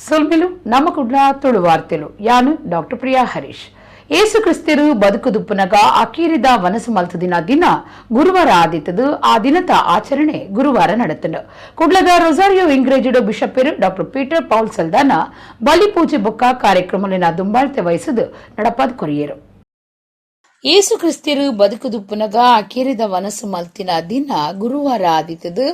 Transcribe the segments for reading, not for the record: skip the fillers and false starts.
ಸೊಲ್ಮೆಲು ನಮ್ಮ ಕುಡ್ಲ ತುಳು ವಾರ್ತೆಲು ಯಾನು ಡಾಕ್ಟರ್ ಪ್ರಿಯಾ ಹರೀಶ್. ಏಸು ಕ್ರಿಸ್ತರು ಬದುಕುದುಪ್ಪುನಗ ಅಕೀರಿದ ವನಸು ಮಲ್ತದಿನ ದಿನ ಗುರುವಾರ ಆದಿತ್ತದು. ಆ ದಿನದ ಆಚರಣೆ ಗುರುವಾರ ನಡೆತಂಡು. ಕುಡ್ಲದ ರೊಸಾರಿಯೋ ಇಂಗ್ರೇಜಿಡು ಬಿಷಪ್ಪರು ಡಾಕ್ಟರ್ ಪೀಟರ್ ಪೌಲ್ ಸಲ್ದಾನ ಬಲಿ ಪೂಜೆ ಬೊಕ್ಕ ಕಾರ್ಯಕ್ರಮಲಿನ ದುಂಬಾಳ್ತೆ ವಹಿಸದು ನಡಪದ ಕೊರಿಯರು. ಏಸು ಕ್ರಿಸ್ತರು ಬದುಕುದುಪ್ಪುನಗ ಅಕೇರಿದ ವನಸು ಮಲ್ತಿನ ದಿನ ಗುರುವಾರ ಆದಿತ್ತದು.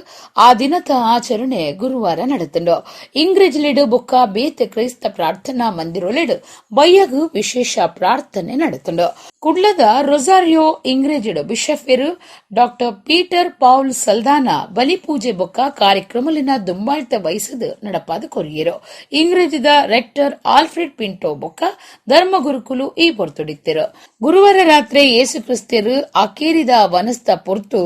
ಆ ದಿನದ ಆಚರಣೆ ಗುರುವಾರ ನಡೆತಂಡು. ಇಂಗ್ರೇಜಿಲಿಡು ಬೊಕ್ಕ ಬೇತೆ ಕ್ರೈಸ್ತ ಪ್ರಾರ್ಥನಾ ಮಂದಿರೊಲೆಡು ಬಯ್ಯಗು ವಿಶೇಷ ಪ್ರಾರ್ಥನೆ ನಡೆತಂಡು. ಕುಡ್ಲದ ರೊಸಾರಿಯೋ ಇಂಗ್ರೇಜಿಡು ಬಿಷಪ್ಪರು ಡಾಕ್ಟರ್ ಪೀಟರ್ ಪೌಲ್ ಸಲ್ದಾನ ಬಲಿ ಪೂಜೆ ಬೊಕ್ಕ ಕಾರ್ಯಕ್ರಮಲಿನ ದುಂಬಾಳ್ತೆ ವಹಿಸದು ನಡಪಾದ ಕೊರಿಯರು. ಇಂಗ್ರೇಜಿದ ರೆಕ್ಟರ್ ಆಲ್ಫ್ರೆಡ್ ಪಿಂಟೋ ಬೊಕ್ಕ ಧರ್ಮಗುರುಕುಲು ಈ ಪೊರ್ತುಡಿತ್ತರು. ಗುರುವಾರ ರಾತ್ರಿ ಏಸು ಕ್ರಿಸ್ತರು ಅಕೇರಿದ ವನಸ್ತ ಪೊರ್ತು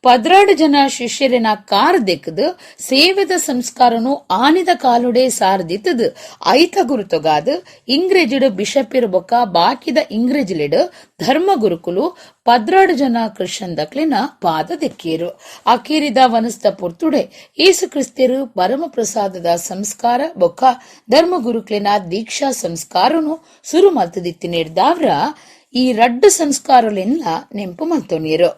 12 ಜನ ಶಿಷ್ಯರಿನ ಕಾರ್ ದೆಕ್ಕದು ಸೇವೆದ ಸಂಸ್ಕಾರನು ಆನಿದ ಕಾಲುಡೆ ಸಾರದಿತ್ತದು ಐತ ಗುರುತೊಗಾದು ಇಂಗ್ರೇಜಿಡು ಬಿಷಪಿರು ಬೊಕ್ಕ ಬಾಕಿದ ಇಂಗ್ರೇಜಿಲಿಡು ಧರ್ಮ ಗುರುಕುಲು 12 ಜನ ಕ್ರಿಶ್ಚಿಯನ್ ದಕ್ಲಿನ ಪಾದ ದೆಕ್ಕೇರು. ಅಕೇರಿದ ವನಸ್ತ ಪೊರ್ತುಡೆ ಏಸು ಕ್ರಿಸ್ತರು ಪರಮ ಪ್ರಸಾದದ ಸಂಸ್ಕಾರ ಬೊಕ್ಕ ಧರ್ಮ ಗುರುಕ್ಲಿನ ದೀಕ್ಷಾ ಸಂಸ್ಕಾರನು ಸುರು ಮಲ್ತದಿತ್ತಿ ನೀಡಿದವ್ರ ಈ ರಡ್ಡು ಸಂಸ್ಕಾರಲೆಲ್ಲ ನೆಂಪು ಮಲ್ತೋನಿಯರು.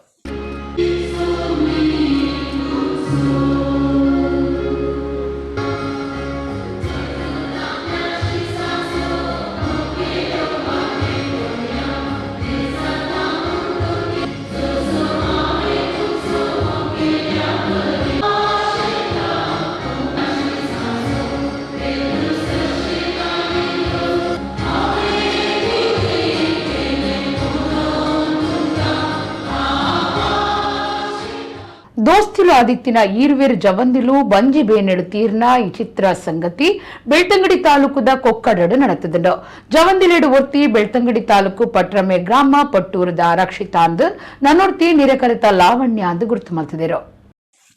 ದೋಸ್ತಿಲು ಆದಿತ್ತಿನ ಈರುವೇರು ಜವಂದಿಲು ಬಂಜಿ ಬೇನೆಡು ತೀರ್ನ ಈ ಚಿತ್ರ ಸಂಗತಿ ಬೆಳ್ತಂಗಡಿ ತಾಲೂಕುದ ಕೊಕ್ಕಡಡು ನಡೆತದಂಡು. ಜವಂದಿಲೆಡು ಒರ್ತಿ ಬೆಳ್ತಂಗಡಿ ತಾಲೂಕು ಪಟ್ರಮೆ ಗ್ರಾಮ ಪಟ್ಟೂರದ ರಕ್ಷಿತಾಂದ್ ನನ್ನೊರ್ತಿ ನಿರಕರಿತ ಲಾವಣ್ಯ ಅಂದು ಗುರುತು ಮಲ್ತಿದರು.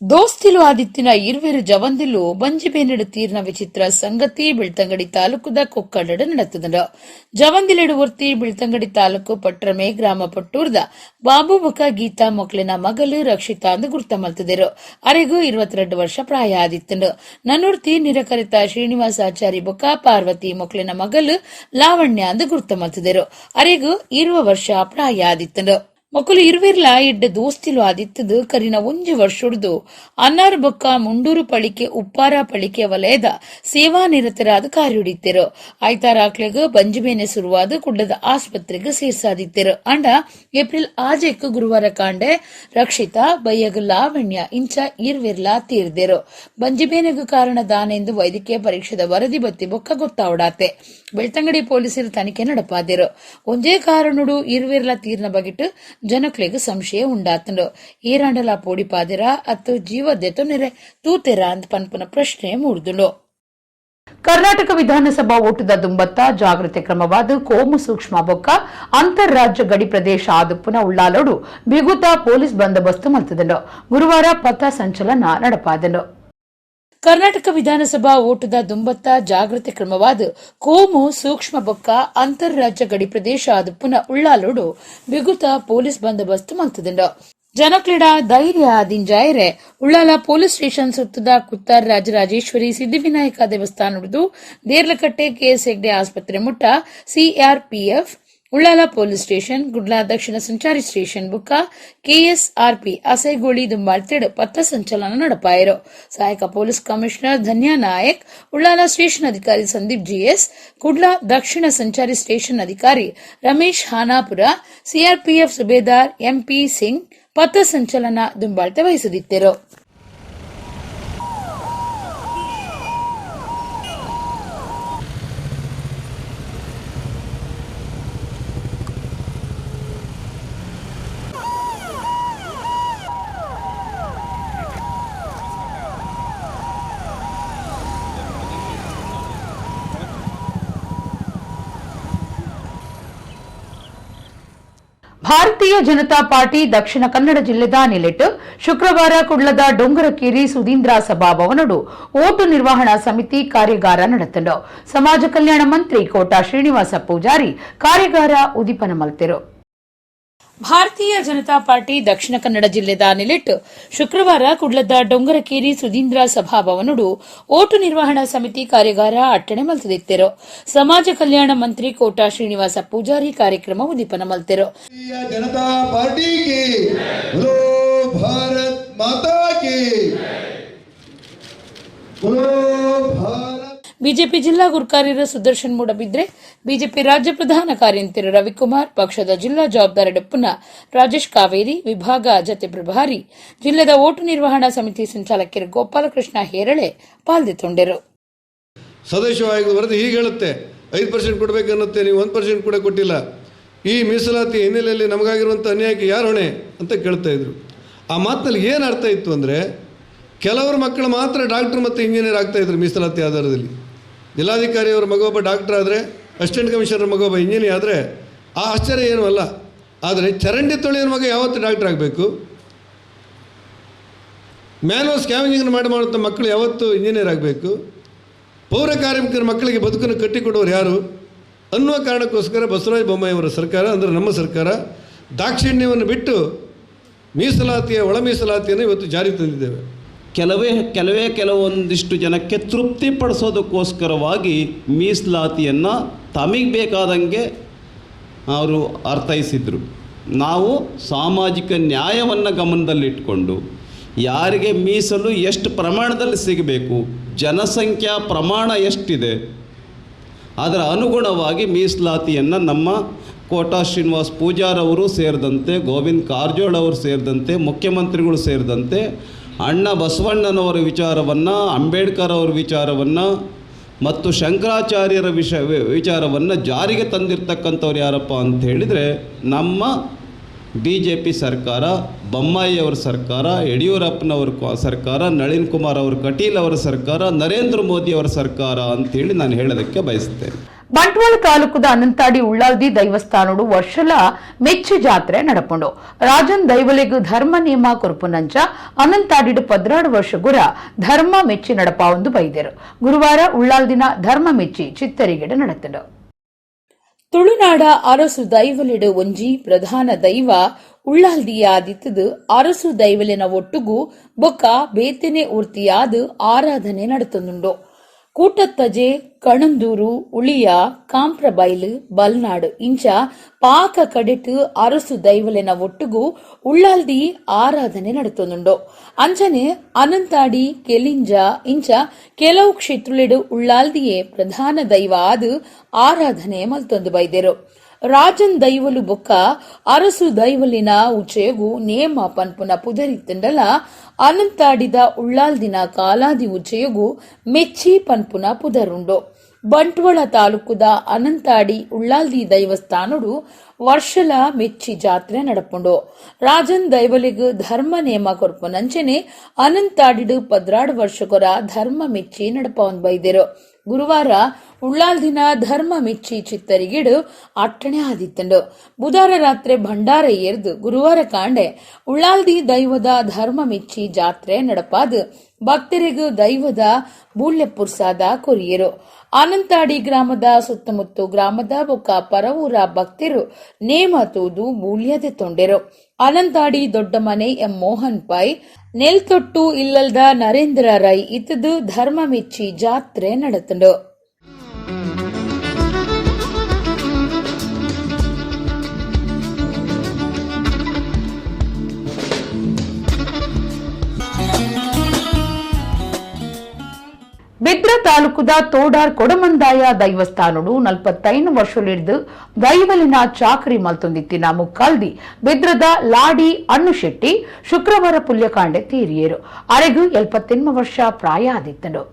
ದೋಸ್ತಿಲು ಆದಿತ್ತಿನ ಇರುವೆರು ಜವಂದಿಲು ಬಂಜಿಬೇನೆಡು ತೀರ್ನ ವಿಚಿತ್ರ ಸಂಗತಿ ಬೆಳ್ತಂಗಡಿ ತಾಲೂಕುದ ಕೊಕ್ಕಡಡು ನಡೆತದಂಡು. ಜವಂದಿಲೆಡು ಒರ್ತಿ ಬೆಳ್ತಂಗಡಿ ತಾಲೂಕು ಪಟ್ರಮೆ ಗ್ರಾಮ ಪಟ್ಟೂರ್ದ ಬಾಬು ಬೊಕ್ಕ ಗೀತಾ ಮೊಕ್ಲಿನ ಮಗಲು ರಕ್ಷಿತಾ ಅಂದು ಗುರ್ತ ಮಲ್ತಿದರು. ಅರೆಗೂ 22 ವರ್ಷ ಪ್ರಾಯ ಆದಿತ್ತಂಡು. ನನ್ನೂರ್ತಿ ನಿರಕರಿತ ಶ್ರೀನಿವಾಸಾಚಾರಿ ಬೊಕ್ಕ ಪಾರ್ವತಿ ಮೊಕ್ಲಿನ ಮಗಲು ಲಾವಣ್ಯ ಅಂದು ಗುರ್ತ ಮಲ್ತಿದರು. ಅರೆಗೂ 20 ವರ್ಷ ಪ್ರಾಯ ಆದಿತ್ತಂಡು. ಮಕ್ಕಳು ಇರುವಿರ್ಲ ಇಡ್ಡ ದೋಸ್ತಿಲು ಆದಿತ್ತದು ಕರಿನ 1 ವರ್ಷುಡ್ದು ಅನ್ನಾರು ಬೊಕ್ಕ ಮುಂಡೂರು ಪಳಿಕೆ ಉಪ್ಪಾರ ಪಳಿಕೆ ವಲಯದ ಸೇವಾ ನಿರತರಾದ ಕಾರ್ಯುಡಿತ್ತರು. ಆಯ್ತಾರ ಆಕ್ಲೆಗ್ ಬಂಜಿಬೇನೆ ಶುರುವಾದ ಕುಡ್ಲದ ಆಸ್ಪತ್ರೆಗೆ ಸೇರ್ಸಾದಿತ್ತರು. ಅಂಡ ಏಪ್ರಿಲ್ ಆಜೆಕ್ ಗುರುವಾರ ಕಾಂಡೆ ರಕ್ಷಿತಾ ಬಯ್ಯಗ ಲಾವಣ್ಯ ಇಂಚ ಇರುವಿರ್ಲ ತೀರ್ದೆರು. ಬಂಜಿಬೇನೆಗೂ ಕಾರಣ ದಾನೆಂದು ವೈದ್ಯಕೀಯ ಪರೀಕ್ಷೆದ ವರದಿ ಬತ್ತಿ ಬೊಕ್ಕ ಗೊತ್ತಾವಡಾತೆ. ಬೆಳ್ತಂಗಡಿ ಪೊಲೀಸರು ತನಿಖೆ ನಡಪಾದಿರು. ಒಂದೇ ಕಾರಣುಡು ಇರುವಿರ್ಲ ತೀರ್ನ ಬಗೆಟ್ ಜನಕ್ಲೆಗ್ ಸಂಶಯ ಉಂಡಾತಂಡು. ಏರಾಂಡಲ ಪೋಡಿಪಾದಿರ ಅತ್ತು ಜೀವದ್ದೆತು ನೆರೆ ತೂತೆರ ಅಂತ ಪನ್ಪುನ ಪ್ರಶ್ನೆ ಮೂಡ್ದುಂಡು. ಕರ್ನಾಟಕ ವಿಧಾನಸಭಾ ಓಟದ ದುಂಬತ್ತ ಜಾಗೃತಿ ಕ್ರಮವಾದ ಕೋಮು ಸೂಕ್ಷ್ಮ ಬೊಕ್ಕ ಅಂತಾರಾಜ್ಯ ಗಡಿ ಪ್ರದೇಶ ಆದುಪ್ಪುನ ಉಳ್ಳಾಲೋಡು ಬಿಗುತ ಪೊಲೀಸ್ ಬಂದೋಬಸ್ತು ಮಲ್ತದಂಡು. ಗುರುವಾರ ಪಥ ಸಂಚಲನ ನಡಪಾದಂಡು. ಕರ್ನಾಟಕ ವಿಧಾನಸಭಾ ಓಟದ ದುಂಬತ್ತ ಜಾಗೃತಿ ಕ್ರಮವಾದ ಕೋಮು ಸೂಕ್ಷ್ಮ ಬೊಕ್ಕ ಅಂತಾರಾಜ್ಯ ಗಡಿ ಪ್ರದೇಶ ಆದುಪ್ಪುನ ಉಳ್ಳಾಲೋಡು ಬಿಗುತ ಪೊಲೀಸ್ ಬಂದೋಬಸ್ತು ಮಲ್ತದಂಡು. ಜನಕ್ಲಿಡ ಧೈರ್ಯ ದಿಂಜಾಯರೆ ಉಳ್ಳಾಲ ಪೊಲೀಸ್ ಸ್ಟೇಷನ್ ಸುತ್ತದ ಕುತ್ತಾರ್ ರಾಜರಾಜೇಶ್ವರಿ ಸಿದ್ಧಿವಿನಾಯಕ ದೇವಸ್ಥಾನ ದೇರ್ಲಕಟ್ಟೆ ಕೆಎಸ್ ಹೆಗ್ಡೆ ಆಸ್ಪತ್ರೆ ಮುಟ್ಟ ಸಿಆರ್ಪಿಎಫ್ ಉಳ್ಳಾಲ ಪೊಲೀಸ್ ಸ್ಟೇಷನ್ ಗುಡ್ಲಾ ದಕ್ಷಿಣ ಸಂಚಾರಿ ಸ್ಟೇಷನ್ ಬುಕ್ಕ ಕೆಎಸ್ಆರ್ಪಿ ಅಸೈಗೋಳಿ ದುಂಬಾಳ್ತೆಡ್ ಪಥ ಸಂಚಲನ ನಡಪಾಯಿರು. ಸಹಾಯಕ ಪೊಲೀಸ್ ಕಮಿಷನರ್ ಧನ್ಯಾ ನಾಯಕ್, ಉಳ್ಳಾಲ ಸ್ಟೇಷನ್ ಅಧಿಕಾರಿ ಸಂದೀಪ್ ಜಿಎಸ್, ಕುಡ್ಲಾ ದಕ್ಷಿಣ ಸಂಚಾರಿ ಸ್ಟೇಷನ್ ಅಧಿಕಾರಿ ರಮೇಶ್ ಹಾನಾಪುರ, ಸಿಆರ್ಪಿಎಫ್ ಸುಬೇದಾರ್ ಎಂಪಿ ಸಿಂಗ್ ಪಥ ಸಂಚಲನ ದುಂಬಾಳ್ತೆ ವಹಿಸದಿತ್ತರು. ಭಾರತೀಯ ಜನತಾ ಪಾರ್ಟಿ ದಕ್ಷಿಣ ಕನ್ನಡ ಜಿಲ್ಲೆದ ನಿಲೆಟ್ ಶುಕ್ರವಾರ ಕುಡ್ಲದ ಡೊಂಗರಕೇರಿ ಸುಧೀಂದ್ರ ಸಭಾಭವನಡು ಓಟು ನಿರ್ವಹಣಾ ಸಮಿತಿ ಕಾರ್ಯಾಗಾರ ನಡೆತಂಡು. ಸಮಾಜ ಕಲ್ಯಾಣ ಮಂತ್ರಿ ಕೋಟಾ ಶ್ರೀನಿವಾಸ ಪೂಜಾರಿ ಕಾರ್ಯಾಗಾರ ಉದಿಪನ ಮಲ್ತೆರು. ಭಾರತೀಯ ಜನತಾ ಪಾರ್ಟಿ ದಕ್ಷಿಣ ಕನ್ನಡ ಜಿಲ್ಲೆದ ನಿಲಿಟ್ಟು ಶುಕ್ರವಾರ ಕುಡ್ಲದ ಡೊಂಗರಕೇರಿ ಸುಧೀಂದ್ರ ಸಭಾಭವನಡು ಓಟು ನಿರ್ವಹಣಾ ಸಮಿತಿ ಕಾರ್ಯಾಗಾರ ಅಟ್ಟಣೆ ಮಲ್ತದಿತ್ತರು. ಸಮಾಜ ಕಲ್ಯಾಣ ಮಂತ್ರಿ ಕೋಟಾ ಶ್ರೀನಿವಾಸ ಪೂಜಾರಿ ಕಾರ್ಯಕ್ರಮ ಉದ್ದೀಪನ ಮಲ್ತೆರು. ಜನತಾ ಪಾರ್ಟಿಗೆ ಭಾರತ್ ಮಾತಾ ಕಿ ಬಿಜೆಪಿ ಜಿಲ್ಲಾ ಗುರುಕಾರ್ಯರ ಸುದರ್ಶನ್ ಮೂಡಬಿದ್ರೆ, ಬಿಜೆಪಿ ರಾಜ್ಯ ಪ್ರಧಾನ ಕಾರ್ಯಂತರ ರವಿಕುಮಾರ್, ಪಕ್ಷದ ಜಿಲ್ಲಾ ಜವಾಬ್ದಾರಿ ಡಪ್ಪುನ ರಾಜೇಶ್ ಕಾವೇರಿ, ವಿಭಾಗ ಜತೆ ಪ್ರಭಾರಿ, ಜಿಲ್ಲೆದ ಓಟು ನಿರ್ವಹಣಾ ಸಮಿತಿ ಸಂಚಾಲಕರು ಗೋಪಾಲಕೃಷ್ಣ ಹೇರಳೆ ಪಾಲ್ಗೊಂಡರು. ಸದಸ್ಯ ಆಯೋಗದ ವರದಿ ಹೀಗೆ ಹೇಳುತ್ತೆ, 5% ಕೊಡಬೇಕನ್ನುತ್ತೆ, ನೀವು 1% ಕೂಡ ಕೊಟ್ಟಿಲ್ಲ. ಈ ಮೀಸಲಾತಿ ಹಿನ್ನೆಲೆಯಲ್ಲಿ ನಮಗಾಗಿರುವಂಥ ಅನ್ಯಾಯಕ್ಕೆ ಯಾರು ಹೊಣೆ ಅಂತ ಕೇಳ್ತಾ ಇದ್ರು. ಆ ಮಾತಿನಲ್ಲಿ ಏನು ಅರ್ಥ ಇತ್ತು ಅಂದರೆ, ಕೆಲವರು ಮಕ್ಕಳು ಮಾತ್ರ ಡಾಕ್ಟರ್ ಮತ್ತು ಇಂಜಿನಿಯರ್ ಆಗ್ತಾಯಿದ್ರು ಮೀಸಲಾತಿ ಆಧಾರದಲ್ಲಿ. ಜಿಲ್ಲಾಧಿಕಾರಿಯವರ ಮಗೊಬ್ಬ ಡಾಕ್ಟರ್ ಆದರೆ, ಅಸಿಸ್ಟೆಂಟ್ ಕಮಿಷನರ್ ಮಗೊಬ್ಬ ಇಂಜಿನಿಯರ್ ಆದರೆ ಆ ಆಶ್ಚರ್ಯ ಏನೂ ಅಲ್ಲ. ಆದರೆ ಚರಂಡಿ ತೊಳೆಯೋರ ಮಗ ಯಾವತ್ತು ಡಾಕ್ಟರ್ ಆಗಬೇಕು? ಮ್ಯಾನುವಲ್ ಸ್ಕ್ಯಾವೆಂಜಿಂಗ್ ಮಾಡುವಂಥ ಮಕ್ಕಳು ಯಾವತ್ತು ಇಂಜಿನಿಯರ್ ಆಗಬೇಕು? ಪೌರ ಕಾರ್ಮಿಕರ ಮಕ್ಕಳಿಗೆ ಬದುಕನ್ನು ಕಟ್ಟಿಕೊಡೋರು ಯಾರು ಅನ್ನುವ ಕಾರಣಕ್ಕೋಸ್ಕರ ಬಸವರಾಜ ಬೊಮ್ಮಾಯಿಯವರ ಸರ್ಕಾರ, ಅಂದರೆ ನಮ್ಮ ಸರ್ಕಾರ, ದಾಕ್ಷಿಣ್ಯವನ್ನು ಬಿಟ್ಟು ಒಳ ಮೀಸಲಾತಿಯನ್ನು ಇವತ್ತು ಜಾರಿ ತಂದಿದ್ದೇವೆ. ಕೆಲವೊಂದಿಷ್ಟು ಜನಕ್ಕೆ ತೃಪ್ತಿಪಡಿಸೋದಕ್ಕೋಸ್ಕರವಾಗಿ ಮೀಸಲಾತಿಯನ್ನು ತಮಗೆ ಬೇಕಾದಂಗೆ ಅವರು ಅರ್ಥೈಸಿದರು. ನಾವು ಸಾಮಾಜಿಕ ನ್ಯಾಯವನ್ನು ಗಮನದಲ್ಲಿಟ್ಕೊಂಡು ಯಾರಿಗೆ ಮೀಸಲು ಎಷ್ಟು ಪ್ರಮಾಣದಲ್ಲಿ ಸಿಗಬೇಕು, ಜನಸಂಖ್ಯಾ ಪ್ರಮಾಣ ಎಷ್ಟಿದೆ, ಅದರ ಅನುಗುಣವಾಗಿ ಮೀಸಲಾತಿಯನ್ನು ನಮ್ಮ ಕೋಟಾ ಶ್ರೀನಿವಾಸ ಪೂಜಾರವರು ಸೇರಿದಂತೆ, ಗೋವಿಂದ ಕಾರಜೋಳ ಅವರು ಸೇರಿದಂತೆ, ಮುಖ್ಯಮಂತ್ರಿಗಳು ಸೇರಿದಂತೆ ಅಣ್ಣ ಬಸವಣ್ಣನವರ ವಿಚಾರವನ್ನು, ಅಂಬೇಡ್ಕರ್ ಅವರ ವಿಚಾರವನ್ನು ಮತ್ತು ಶಂಕರಾಚಾರ್ಯರ ವಿಚಾರವನ್ನು ಜಾರಿಗೆ ತಂದಿರತಕ್ಕಂಥವ್ರು ಯಾರಪ್ಪ ಅಂತ ಹೇಳಿದರೆ ನಮ್ಮ BJP ಸರ್ಕಾರ, ಬೊಮ್ಮಾಯಿಯವರ ಸರ್ಕಾರ, ಯಡಿಯೂರಪ್ಪನವ್ರ ಸರ್ಕಾರ, ನಳಿನ್ ಕುಮಾರ್ ಅವರ ಕಟೀಲ್ ಅವರ ಸರ್ಕಾರ, ನರೇಂದ್ರ ಮೋದಿ ಅವರ ಸರ್ಕಾರ ಅಂತೇಳಿ ನಾನು ಹೇಳೋದಕ್ಕೆ ಬಯಸ್ತೇನೆ. ಬಂಟ್ವಾಳ ತಾಲೂಕದ ಅನಂತಾಡಿ ಉಳ್ಳಾಲ್ದಿ ದೈವಸ್ಥಾನಡು ವರ್ಷಲ ಮೆಚ್ಚಿ ಜಾತ್ರೆ ನಡಪುಂಡು. ರಾಜನ್ ದೈವಲೆಗ್ ಧರ್ಮ ನಿಯಮ ಕೊರ್ಪುನಂಚ ಅನಂತಾಡಿಡು 16 ವರ್ಷಗುರ ಧರ್ಮ ಮೆಚ್ಚಿ ನಡಪಾವೊಂದು ಬೈದರು. ಗುರುವಾರ ಉಳ್ಳಾಲ್ದಿನ ಧರ್ಮ ಮೆಚ್ಚಿ ಚಿತ್ತರಿಗೆಡ ನಡೆತಡು. ತುಳುನಾಡ ಅರಸು ದೈವಲೆಡು ಒಂಜಿ ಪ್ರಧಾನ ದೈವ ಉಳ್ಳಾಲ್ದಿಯಾದಿತ್ತದು ಅರಸು ದೈವಲಿನ ಒಟ್ಟುಗು ಬೊಕ್ಕ ಬೇತೆನೆ ಊರ್ತಿಯಾದ ಆರಾಧನೆ ನಡೆತುಂಡು. ಕೂಟತ್ತಜೆ, ಕಣಂದೂರು, ಉಳಿಯ, ಕಾಂಪ್ರಬೈಲು, ಬಲ್ನಾಡು ಇಂಚ ಪಾಕ ಕಡೆಟು ಅರಸು ದೈವಲೆನ ಒಟ್ಟುಗು ಉಳ್ಳಾಲ್ದಿ ಆರಾಧನೆ ನಡೆತುಂಡು. ಅಂಚನೆ ಅನಂತಾಡಿ, ಕೆಲಿಂಜ ಇಂಚ ಕೆಲವು ಕ್ಷೇತ್ರಲೆಡು ಉಳ್ಳಾಲ್ದಿಯೇ ಪ್ರಧಾನ ದೈವ ಆದು ಆರಾಧನೆ ಮಲ್ತೊಂದು ಬೈದೆರು. ರಾಜನ್ ದೈವಲು ಬೊಕ್ಕ ಅರಸು ದೈವಲಿನ ಉಚ್ಚೆಯಗು ನೇಮ ಪನ್ಪುನ ಪುದರಿತ್ತಂಡಲ ಅನಂತಾಡಿದ ಉಳ್ಳಾಲ್ದಿನ ಕಾಲಾದಿ ಉಚ್ಚೆಯಗು ಮೆಚ್ಚಿ ಪನ್ಪುನ ಪುದರುಂಡು. ಬಂಟ್ವಾಳ ತಾಲೂಕುದ ಅನಂತಾಡಿ ಉಳ್ಳಾಲ್ದಿ ದೈವಸ್ಥಾನಡು ವರ್ಷಲ ಮೆಚ್ಚಿ ಜಾತ್ರೆ ನಡಪುಂಡು. ರಾಜನ್ ದೈವಲಿಗ್ ಧರ್ಮ ನೇಮ ಕೊರ್ಪುನಂಚನೆ ಅನಂತಾಡಿಡು 16 ವರ್ಷಗೊರ ಧರ್ಮ ಮೆಚ್ಚಿ ನಡಪವನ್ ಬೈದೆರು. ಗುರುವಾರ ಉಳ್ಳಾಲ್ದಿನ ಧರ್ಮ ಮೆಚ್ಚಿ ಚಿತ್ತರಿಗಿಡು ಅಟ್ಟಣೆ ಆದಿತ್ತಂಡು. ಬುಧವಾರ ರಾತ್ರಿ ಭಂಡಾರ ಏರ್ದು ಗುರುವಾರ ಕಾಂಡೆ ಉಳ್ಳಾಲ್ದಿ ದೈವದ ಧರ್ಮ ಮೆಚ್ಚಿ ಜಾತ್ರೆ ನಡಪಾದು ಭಕ್ತರಿಗೂ ದೈವದ ಬೂಳ್ಯ ಪುರ್ಸಾದ ಕೊರಿಯರು. ಅನಂತಾಡಿ ಗ್ರಾಮದ ಸುತ್ತಮುತ್ತ ಗ್ರಾಮದ ಬೊಕ್ಕ ಪರವೂರ ಭಕ್ತರು ನೇಮ ತೂದು ಬೂಳ್ಯದೆ ತೊಂಡೆರು. ಅನಂತಾಡಿ ದೊಡ್ಡ ಮನೆ ಎಂ ಮೋಹನ್ ಪೈ, ನೆಲ್ತೊಟ್ಟು ಇಲ್ಲಲ್ದ ನರೇಂದ್ರ ರೈ ಇತ್ತದು ಧರ್ಮ ಮೆಚ್ಚಿ ಜಾತ್ರೆ ನಡೆತಂಡು. ಬಿದ್ರ ತಾಲೂಕುದ ತೋಡಾರ್ ಕೊಡಮಂದಾಯ ದೈವಸ್ಥಾನಡು 45 ವರ್ಷಲಿಡ್ದು ದೈವಲಿನ ಚಾಕರಿ ಮಲ್ತೊಂದಿತ್ತಿನ ಮುಕ್ಕಾಲ್ದಿ ಬಿದ್ರದ ಲಾಡಿ ಅಣ್ಣು ಶೆಟ್ಟಿ ಶುಕ್ರವಾರ ಪುಲ್ಯಕಾಂಡೆ ತೀರಿಯರು. ಅರೆಗು 78 ವರ್ಷ ಪ್ರಾಯ ಆದಿತ್ತನು.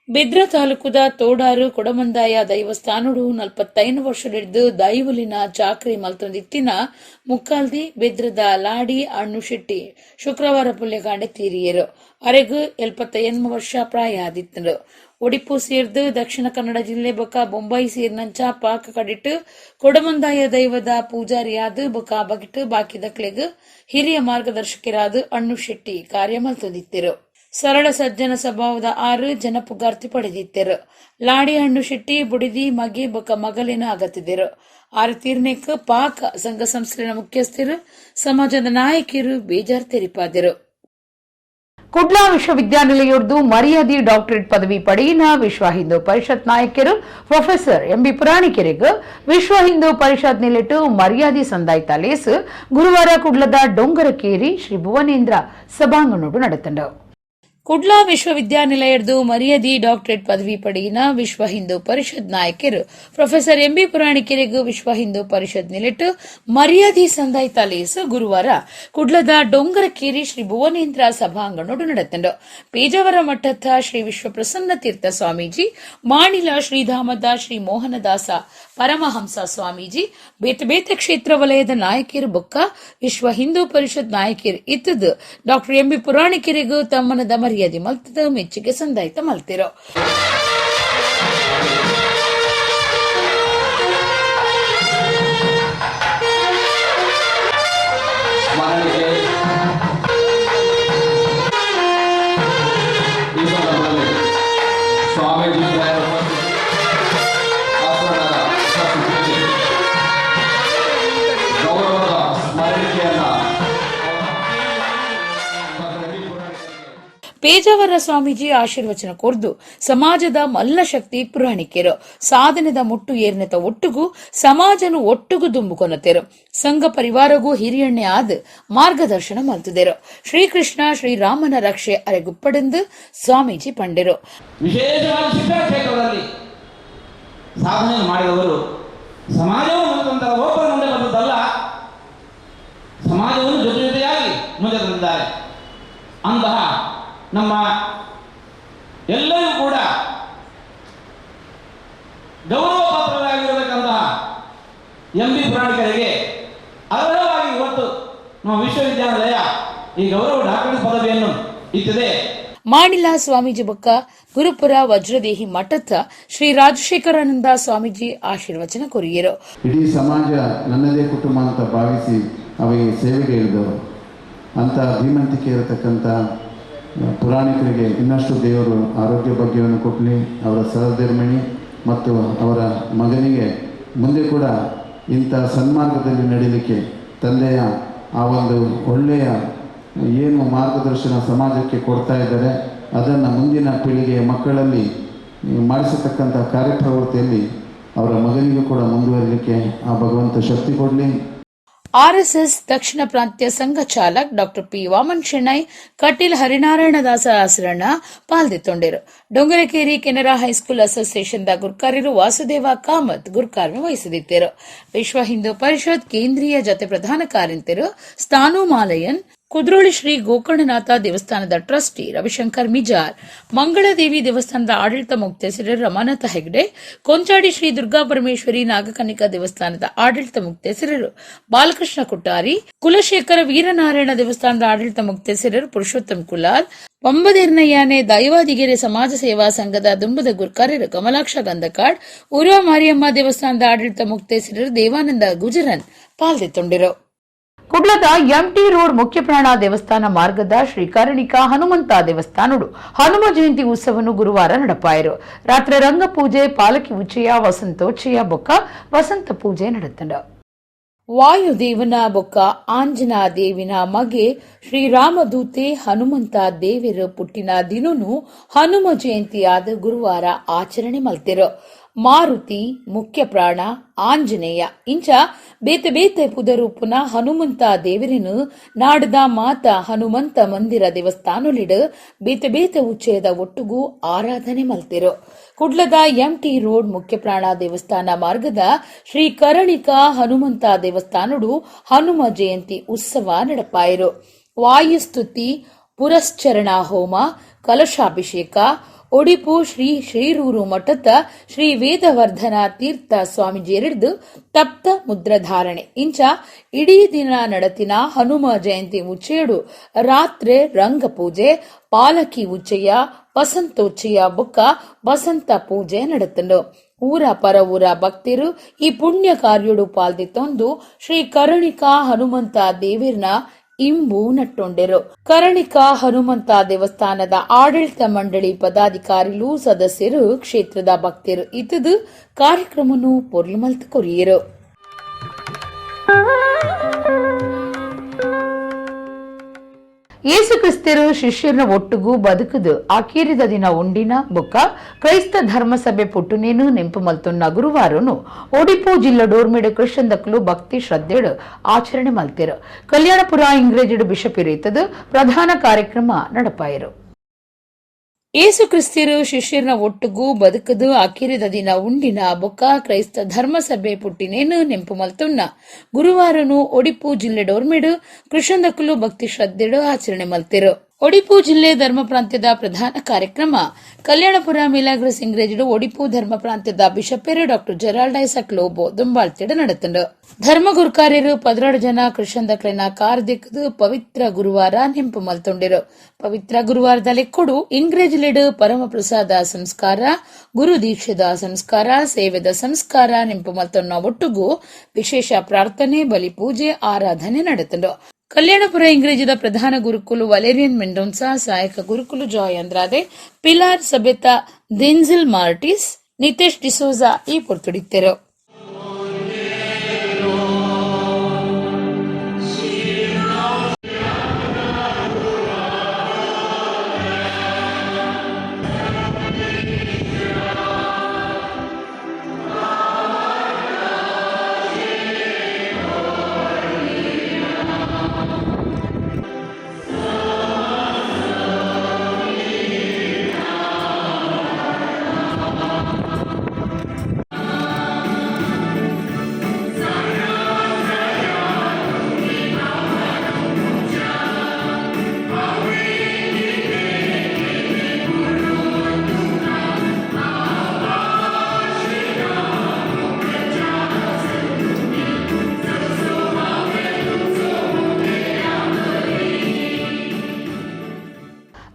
ಬಿದ್ರ ತಾಲೂಕುದ ತೋಡಾರು ಕೊಡಮಂದಾಯ ದೈವಸ್ಥಾನಡು 45 ವರ್ಷಲಿಡ್ದು ದೈವಲಿನ ಚಾಕರಿ ಮಲ್ತೊಂದಿತ್ತಿನ ಮುಕ್ಕಾಲ್ದಿ ಬಿದ್ರದ ಲಾಡಿ ಅಣ್ಣು ಶೆಟ್ಟಿ ಶುಕ್ರವಾರ ಪುಲ್ಯಕಾಂಡೆ ತೀರಿಯರು. ಅರೆಗು 78 ವರ್ಷ ಪ್ರಾಯ ಆದಿತ್ತನು. ಒಡಿಪು ಸೇರ್ದು ದಕ್ಷಿಣ ಕನ್ನಡ ಜಿಲ್ಲೆ ಬೊಕ್ಕ ಬೊಂಬಾಯಿ ಸೇರ್ನಂಚ ಪಾಕ ಕಡಿಟ್ಟು ಕೊಡಮಂದಾಯ ದೈವದ ಪೂಜಾರಿಯಾದ ಬೊಕ್ಕ ಬಗಿಟ್ಟು ಬಾಕಿದಕ್ಲೆಗ್ ಹಿರಿಯ ಮಾರ್ಗದರ್ಶಕರಾದ ಅಣ್ಣು ಶೆಟ್ಟಿ ಕಾರ್ಯ ಮಲ್ತೊಂದಿತ್ತಿರು. ಸರಳ ಸಜ್ಜನ ಸ್ವಭಾವದ 6 ಜನ ಪುಗಾರ್ತಿ ಪಡೆದಿದ್ದರು. ಲಾಡಿ ಹಣ್ಣು ಶಿಟ್ಟಿ ಬುಡಿದಿ ಮಗೆ ಬೊಕ್ಕ ಮಗಲಿನ ಅಗತಿದ್ದರು. 6 ತೀರ್ನೆಕ್ ಪಾಕ ಸಂಘ ಸಂಸ್ಥೆಯ ಮುಖ್ಯಸ್ಥರು ಸಮಾಜದ ನಾಯಕಿಯರು ಬೇಜಾರು ತೆರಿಪಾದರು. ಕುಡ್ಲಾ ವಿಶ್ವವಿದ್ಯಾನಿಲಯದ್ದು ಮರ್ಯಾದಿ ಡಾಕ್ಟರೇಟ್ ಪದವಿ ಪಡೆಯಿನ ವಿಶ್ವ ಹಿಂದೂ ಪರಿಷತ್ ನಾಯಕರು ಪ್ರೊಫೆಸರ್ ಎಂಬಿ ಪುರಾಣಿಕೆರೆಗೆ ವಿಶ್ವ ಹಿಂದೂ ಪರಿಷತ್ ನಿಲಿಟ್ಟು ಮರ್ಯಾದಿ ಸಂದಾಯ್ತ ಲೇಸು ಗುರುವಾರ ಕುಡ್ಲದ ಡೊಂಗರಕೇರಿ ಶ್ರೀ ಭುವನೇಂದ್ರ ಸಭಾಂಗಣೋಡು ನಡೆತಂಡ. ಕುಡ್ಲಾ ವಿಶ್ವವಿದ್ಯಾನಿಲಯದ್ದು ಮರ್ಯಾದಿ ಡಾಕ್ಟರೇಟ್ ಪದವಿ ಪಡೆಯಿನ ವಿಶ್ವ ಹಿಂದೂ ಪರಿಷತ್ ನಾಯಕರು ಪ್ರೊಫೆಸರ್ ಎಂಬಿ ಪುರಾಣಿಕೆರೆಗೂ ವಿಶ್ವ ಹಿಂದೂ ಪರಿಷತ್ ನಿಲಿಟ್ಟು ಮರ್ಯಾದಿ ಸಂದಾಯ್ತ ಲೇಸು ಗುರುವಾರ ಕುಡ್ಲದ ಡೊಂಗರಕೇರಿ ಶ್ರೀ ಭುವನೇಂದ್ರ ಸಭಾಂಗಣೋಡು ನಡೆತಂಡು. ಪೇಜಾವರ ಮಠದ ಶ್ರೀ ವಿಶ್ವಪ್ರಸನ್ನ ತೀರ್ಥ ಸ್ವಾಮೀಜಿ, ಮಾಣಿಲ ಶ್ರೀಧಾಮದ ಶ್ರೀ ಮೋಹನದಾಸ ಪರಮಹಂಸ ಸ್ವಾಮೀಜಿ, ಬೇತೆ ಬೇತೆ ಕ್ಷೇತ್ರ ವಲಯದ ನಾಯಕಿಯರು ಬೊಕ್ಕ ವಿಶ್ವ ಹಿಂದೂ ಪರಿಷತ್ ನಾಯಕಿಯರು ಇತ್ತದು ಡಾಕ್ಟರ್ ಎಂಬಿ ಪುರಾಣಿಕೆರೆಗೂ ತಮ್ಮನದ ಮರ್ಯಾದೆ ಮಲ್ತದ ಮೆಚ್ಚುಗೆ ಸಂದಾಯ್ತ ಮಲ್ತಿರೋ. ಪೇಜಾವರ ಸ್ವಾಮೀಜಿ ಆಶೀರ್ವಚನ ಕೊರ್ದು ಸಮಾಜದ ಮಲ್ಲ ಶಕ್ತಿ ಪುರಾಣಿಕೆರು ಸಾಧನೆದ ಮುಟ್ಟು ಏರ್ನೆತ ಒಟ್ಟುಗೂ ಸಮಾಜನು ಒಟ್ಟುಗೂ ದುಂಬುಕೊನತೆರು ಸಂಘ ಪರಿವಾರಗೂ ಹಿರಿಯಣ್ಣೆ ಆದ ಮಾರ್ಗದರ್ಶನ ಮಲ್ತಿದೆರು. ಶ್ರೀಕೃಷ್ಣ ಶ್ರೀರಾಮನ ರಕ್ಷೆ ಅರೆಗುಪ್ಪಡೆಂದು ಸ್ವಾಮೀಜಿ ಪಂಡಿರು. ವಿಶೇಷವಾಗಿ ಶಿಕ್ಷಣ ಕ್ಷೇತ್ರದಲ್ಲಿ ಸಾಧನೆ ಮಾಡಿದವರು ಸಮಾಜವನ್ನು ಮುಂದೊಂದರ ಒಬ್ಬರ ಮುಂದೆ ಬಂದದ್ದಲ್ಲ, ಸಮಾಜವನ್ನು ಜೊತೆ ಜೊತೆಯಾಗಿ ಮುಂದೆ ತಂದಿದ್ದಾರೆ. ಅಂತಹ ನಮ್ಮ ಎಲ್ಲರೂ ಕೂಡ ಗೌರವ ಪಾತ್ರರಾಗಿರಬೇಕಂತಹ ಎಂಬಿ ಪುರಾಣಿಕರಿಗೆ ಅರ್ಹವಾಗಿ ಇವತ್ತು ನಮ್ಮ ವಿಶ್ವವಿದ್ಯಾನಿಲಯ ಈ ಗೌರವ ಡಾಕ್ಟರೇಟ್ ಪದವಿಯನ್ನು ಇತ್ತಿದೆ. ಮಾಣಿಲ ಸ್ವಾಮೀಜಿ ಬೊಕ್ಕ ಗುರುಪುರ ವಜ್ರದೇಹಿ ಮಠದ ಶ್ರೀ ರಾಜಶೇಖರಾನಂದ ಸ್ವಾಮೀಜಿ ಆಶೀರ್ವಚನ ಕೊರಿಯರು. ಇಡೀ ಸಮಾಜ ನನ್ನದೇ ಕುಟುಂಬ ಅಂತ ಭಾವಿಸಿ ಅವರಿಗೆ ಸೇವೆಗೆ ಇಳಿದವರು. ಅಂಥ ಧೀಮಂತಿಕೆ ಇರತಕ್ಕಂಥ ಪುರಾಣಿಕರಿಗೆ ಇನ್ನಷ್ಟು ದೇವರು ಆರೋಗ್ಯ ಭಾಗ್ಯವನ್ನು ಕೊಡಲಿ. ಅವರ ಸಹಧರ್ಮಿಣಿ ಮತ್ತು ಅವರ ಮಗನಿಗೆ ಮುಂದೆ ಕೂಡ ಇಂಥ ಸನ್ಮಾರ್ಗದಲ್ಲಿ ನಡೀಲಿಕ್ಕೆ ತಂದೆಯ ಆ ಒಂದು ಒಳ್ಳೆಯ ಏನು ಮಾರ್ಗದರ್ಶನ ಸಮಾಜಕ್ಕೆ ಕೊಡ್ತಾ ಇದ್ದಾರೆ ಅದನ್ನು ಮುಂದಿನ ಪೀಳಿಗೆಯ ಮಕ್ಕಳಲ್ಲಿ ಮಾಡಿಸತಕ್ಕಂಥ ಕಾರ್ಯಪ್ರವೃತ್ತಿಯಲ್ಲಿ ಅವರ ಮಗನಿಗೂ ಕೂಡ ಮುಂದುವರಿಲಿಕ್ಕೆ ಆ ಭಗವಂತ ಶಕ್ತಿ ಕೊಡಲಿ. ಆರ್ಎಸ್ಎಸ್ ದಕ್ಷಿಣ ಪ್ರಾಂತ್ಯ ಸಂಘ ಚಾಲಕ್ ಡಾಕ್ಟರ್ ಪಿ ವಾಮನ್ ಶೆಣೈ ಕಟೀಲ್ ಹರಿನಾರಾಯಣದಾಸ ಆಸರಣ ಪಾಲ್ದೆತ್ತೊಂಡರು. ಡೊಂಗರಕೇರಿ ಕೆನರಾ ಹೈಸ್ಕೂಲ್ ಅಸೋಸಿಯೇಷನ್ದ ಗುರ್ಕಾರ್ಯರು ವಾಸುದೇವ ಕಾಮತ್ ಗುರ್ಕಾರ್ಯ ವಹಿಸಿದಿದ್ದರು. ವಿಶ್ವ ಹಿಂದೂ ಪರಿಷತ್ ಕೇಂದ್ರೀಯ ಜತೆ ಪ್ರಧಾನ ಕಾರ್ಯಂತರು ಸ್ಥಾನು ಮಾಲಯನ್, ಕುದ್ರೋಳಿ ಶ್ರೀ ಗೋಕರ್ಣನಾಥ ದೇವಸ್ಥಾನದ ಟ್ರಸ್ಟಿ ರವಿಶಂಕರ್ ಮಿಜಾರ್, ಮಂಗಳದೇವಿ ದೇವಸ್ಥಾನದ ಆಡಳಿತ ಮುಕ್ತೇಸರರು ರಮಾನಾಥ ಹೆಗ್ಡೆ, ಕೊಂಚಾಡಿ ಶ್ರೀ ದುರ್ಗಾ ಪರಮೇಶ್ವರಿ ನಾಗಕನ್ನಿಕಾ ದೇವಸ್ಥಾನದ ಆಡಳಿತ ಮುಕ್ತೇಸರರು ಬಾಲಕೃಷ್ಣ ಕುಟ್ಟಾರಿ, ಕುಲಶೇಖರ ವೀರನಾರಾಯಣ ದೇವಸ್ಥಾನದ ಆಡಳಿತ ಮುಕ್ತೇಸರರು ಪುರುಷೋತ್ತಮ್ ಕುಲಾಲ್, ಒಂಬದೇರ್ನಯ್ಯನೆ ದೈವಾದಿಗೆರೆ ಸಮಾಜ ಸೇವಾ ಸಂಘದ ದುಂಬದ ಗುರ್ಕಾರ್ಯರು ಕಮಲಾಕ್ಷ ಗಂಧಕಾಡ್, ಉರ್ವ ಮಾರಿಯಮ್ಮ ದೇವಸ್ಥಾನದ ಆಡಳಿತ ಮುಕ್ತೇಸರರು ದೇವಾನಂದ ಗುಜರನ್ ಪಾಲ್ದೆತ್ತೊಂಡಿರು. ಕುಡ್ಲದ ಎಂಟಿ ರೋಡ್ ಮುಖ್ಯ ಪ್ರಾಣ ದೇವಸ್ಥಾನ ಮಾರ್ಗದ ಶ್ರೀ ಕರ್ಣಿಕಾ ಹನುಮಂತ ದೇವಸ್ಥಾನಡು ಹನುಮ ಜಯಂತಿ ಉತ್ಸವವನ್ನು ಗುರುವಾರ ನಡಪಾಯಿರು. ರಾತ್ರಿ ರಂಗ ಪೂಜೆ, ಪಾಲಕಿ ಉಚ್ಚಯ, ವಸಂತೋಚ್ಚಯ ಬೊಕ್ಕ ವಸಂತ ಪೂಜೆ ನಡೆತಂಡ. ವಾಯುದೇವನ ಬೊಕ್ಕ ಆಂಜನಾ ದೇವಿನ ಮಗೆ ಶ್ರೀರಾಮದೂತೆ ಹನುಮಂತ ದೇವಿರ ಪುಟ್ಟಿನ ದಿನನು ಹನುಮ ಜಯಂತಿಯಾದ ಗುರುವಾರ ಆಚರಣೆ ಮಲ್ತಿರು. ಮಾರುತಿ, ಮುಖ್ಯ ಪ್ರಾಣ, ಆಂಜನೇಯ ಇಂಚ ಬೇತೆ ಬೇತೆ ಪುದರೂಪುನ ಹನುಮಂತ ದೇವರಿನು ನಾಡದ ಮಾತ ಹನುಮಂತ ಮಂದಿರ ದೇವಸ್ಥಾನಲಿಡ ಬೇತೆ ಬೇತೆ ಉಚ್ಚಯದ ಒಟ್ಟುಗೂ ಆರಾಧನೆ ಮಲ್ತಿರು. ಕುಡ್ಲದ ಎಂಟಿ ರೋಡ್ ಮುಖ್ಯ ಪ್ರಾಣ ದೇವಸ್ಥಾನ ಮಾರ್ಗದ ಶ್ರೀ ಕರ್ಣಿಕಾ ಹನುಮಂತ ದೇವಸ್ಥಾನಡು ಹನುಮ ಜಯಂತಿ ಉತ್ಸವ ನಡಪಾಯಿರು. ವಾಯುಸ್ತುತಿ, ಪುರಶ್ಚರಣ ಹೋಮ, ಕಲಶಾಭಿಷೇಕ, ಒಡಿಪು ಶ್ರೀ ಶ್ರೀರೂರು ಮಠದ ಶ್ರೀ ವೇದವರ್ಧನ ತೀರ್ಥ ಸ್ವಾಮೀಜಿಯರಿಡ್ದು ತಪ್ತ ಮುದ್ರಧಾರಣೆ ಇಂಚ ಇಡೀ ದಿನ ನಡತಿನ ಹನುಮ ಜಯಂತಿ ಉಚ್ಚೆಯಡು ರಾತ್ರಿ ರಂಗ ಪೂಜೆ, ಪಾಲಕಿ ಉಚ್ಚಯ, ವಸಂತೋಚ್ಚಯ ಬೊಕ್ಕ ವಸಂತ ಪೂಜೆ ನಡೆತಂಡು. ಊರ ಪರ ಊರ ಭಕ್ತರು ಈ ಪುಣ್ಯ ಕಾರ್ಯಡು ಪಾಲ್ದಿತ್ತೊಂದು ಶ್ರೀ ಕರ್ಣಿಕಾ ಹನುಮಂತ ದೇವಿರ್ನ ಇಂಬು ನಟ್ಟೊಂಡೆರು. ಕರಣಿಕ ಹನುಮಂತ ದೇವಸ್ಥಾನದ ಆಡಳಿತ ಮಂಡಳಿ ಪದಾಧಿಕಾರಿಗಳು ಸದಸ್ಯರು ಕ್ಷೇತ್ರದ ಭಕ್ತರು ಇದ್ದುದು ಕಾರ್ಯಕ್ರಮನು ಪೊರ್ಲು ಮಲ್ತು ಕೊರಿಯರು. ಯೇಸು ಕ್ರಿಸ್ತರು ಶಿಷ್ಯರನ್ನ ಒಟ್ಟಿಗೂ ಬದುಕುದು ಆಕೀರಿದ ದಿನ ಉಂಡಿನ ಬುಕ್ಕ ಕ್ರೈಸ್ತ ಧರ್ಮಸಭೆ ಪುಟ್ಟುನೇನು ನೆಂಪು ಮಲ್ತೊನ್ನ ಗುರುವಾರನು ಒಡಿಪು ಜಿಲ್ಲೆ ಡೋರ್ಮೇಡು ಕ್ರಿಶ್ಚಂದಕ್ಕಲು ಭಕ್ತಿ ಶ್ರದ್ಧೆಡು ಆಚರಣೆ ಮಲ್ತೇರು. ಕಲ್ಯಾಣಪುರ ಇಂಗ್ರೇಜಿಡು ಬಿಷಪ್ ಇರೀತದು ಪ್ರಧಾನ ಕಾರ್ಯಕ್ರಮ ನಡಪಾಯರು. ಯೇಸು ಕ್ರಿಸ್ತರು ಶಿಷ್ಯರನ್ನ ಒಟ್ಟಿಗೂ ಬದುಕದು ಆಕಿರಿದ ದಿನ ಉಂಡಿನ ಬೊಕ್ಕ ಕ್ರೈಸ್ತ ಧರ್ಮಸಭೆ ಪುಟ್ಟಿನೇನು ನೆಂಪು ಮಲ್ತೊನ್ನ ಗುರುವಾರನು ಒಡಿಪು ಜಿಲ್ಲೆ ಡೋರ್ಮೇಡು ಕೃಷ್ಣದಕ್ಕಲು ಭಕ್ತಿ ಶ್ರದ್ಧೆಡು ಆಚರಣೆ ಮಲ್ತೆರು. ಒಡಿಪು ಜಿಲ್ಲೆ ಧರ್ಮ ಪ್ರಾಂತ್ಯದ ಪ್ರಧಾನ ಕಾರ್ಯಕ್ರಮ ಕಲ್ಯಾಣಪುರ ಮಿಲಾಗ್ರಸ್ ಇಂಗ್ರೇಜಿಡು ಒಡಿಪು ಧರ್ಮ ಪ್ರಾಂತ್ಯದ ಬಿಷಪೇರು ಡಾಕ್ಟರ್ ಜೆರಾಲ್ಡ್ ಐಸಕ್ ಲೋಬೋ ದುಂಬಾಳ್ತೆಡು ನಡೆತಂಡು. ಧರ್ಮ ಗುರುಕಾರ್ಯರು 12 ಜನ ಕೃಷ್ಣದಕ್ಲೆನ ಕಾರ್ದಿಕ್ಕದು ಪವಿತ್ರ ಗುರುವಾರ ನೆಂಪು ಮಲ್ತೊಂಡಿರು. ಪವಿತ್ರ ಗುರುವಾರದ ಲೆಕ್ಕೊಡು ಇಂಗ್ರೇಜಿಲೆಡು ಪರಮ ಪ್ರಸಾದ ಸಂಸ್ಕಾರ, ಗುರು ದೀಕ್ಷೆದ ಸಂಸ್ಕಾರ, ಸೇವೆದ ಸಂಸ್ಕಾರ ನೆಂಪು ಮಲ್ತೊನ್ನ ಒಟ್ಟಿಗೂ ವಿಶೇಷ ಪ್ರಾರ್ಥನೆ, ಬಲಿ ಪೂಜೆ, ಆರಾಧನೆ ನಡೆತಂಡು. ಕಲ್ಯಾಣಪುರ ಇಂಗ್ರೇಜಿದ ಪ್ರಧಾನ ಗುರುಕುಲು ವಲೇರಿಯನ್ ಮೆಂಡೋನ್ಸಾ, ಸಹಾಯಕ ಗುರುಕುಲು ಜಾಯ್ ಅಂದ್ರಾದೆ, ಪಿಲಾರ್ ಸಬೆತಾ ದೆನ್ಸಿಲ್ ಮಾರ್ಟಿಸ್, ನಿತೇಶ್ ಡಿಸೋಜಾ ಈ ಪೊರ್ತುಡಿತ್ತೆರು.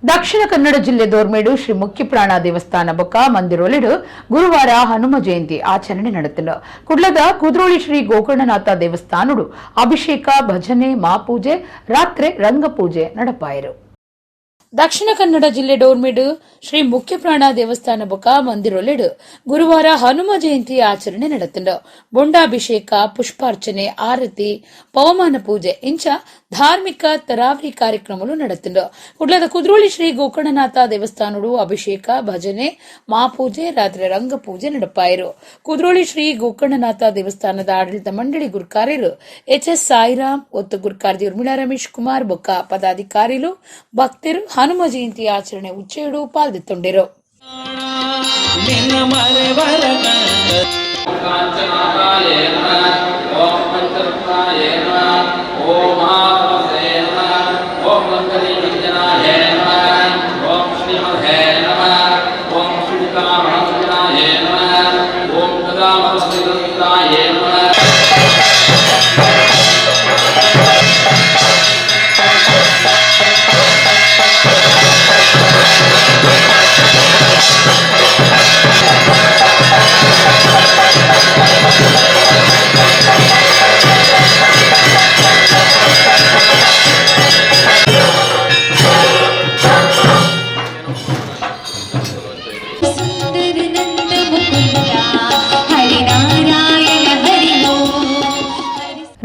ದಕ್ಷಿಣ ಕನ್ನಡ ಜಿಲ್ಲೆ ದೋರ್ಮೇಡು ಶ್ರೀ ಮುಖ್ಯಪ್ರಾಣ ದೇವಸ್ಥಾನ ಬೊಕ್ಕ ಮಂದಿರೊಲೆಡು ಗುರುವಾರ ಹನುಮ ಜಯಂತಿ ಆಚರಣೆ ನಡೆತಿಲ್ಲ. ಕುಡ್ಲದ ಕುದ್ರೋಳಿ ಶ್ರೀ ಗೋಕರ್ಣನಾಥ ದೇವಸ್ಥಾನಡು ಅಭಿಷೇಕ, ಭಜನೆ, ಮಾಪೂಜೆ, ರಾತ್ರಿ ರಂಗಪೂಜೆ ನಡಪಾಯರು. ದಕ್ಷಿಣ ಕನ್ನಡ ಜಿಲ್ಲೆ ಡೋರ್ಮೇಡು ಶ್ರೀ ಮುಖ್ಯಪ್ರಾಣ ದೇವಸ್ಥಾನ ಬೊಕ್ಕ ಮಂದಿರೊಲೆಡು ಗುರುವಾರ ಹನುಮ ಜಯಂತಿ ಆಚರಣೆ ನಡೆತಂಡು. ಬೊಂಡಾಭಿಷೇಕ, ಪುಷ್ಪಾರ್ಚನೆ, ಆರತಿ, ಪವಮಾನ ಪೂಜೆ ಇಂಚ ಧಾರ್ಮಿಕ ತರಾವರಿ ಕಾರ್ಯಕ್ರಮಗಳು ನಡೆತಂಡು. ಕುಡ್ಲದ ಕುದ್ರೋಳಿ ಶ್ರೀ ಗೋಕರ್ಣನಾಥ ದೇವಸ್ಥಾನಡು ಅಭಿಷೇಕ, ಭಜನೆ, ಮಾಪೂಜೆ, ರಾತ್ರಿ ರಂಗಪೂಜೆ ನಡಪಾಯರು. ಕುದ್ರೋಳಿ ಶ್ರೀ ಗೋಕರ್ಣನಾಥ ದೇವಸ್ಥಾನದ ಆಡಳಿತ ಮಂಡಳಿ ಗುರುಕಾರ್ಯರು ಎಚ್.ಎಸ್. ಸಾಯಿರಾಮ್, ಒತ್ತು ಗುರುಕಾರ್ತಿ ಉರ್ಮಿಳಾ ರಮೇಶ್ ಕುಮಾರ್ ಬೊಕ್ಕ ಪದಾಧಿಕಾರಿಗಳು ಭಕ್ತರು ಹನುಮ ಜಯಂತಿ ಆಚರಣೆ ಉಚ್ಚೇಡು ಪಾಲ್ಗೊಳ್ಳುತ್ತಿದ್ದರು.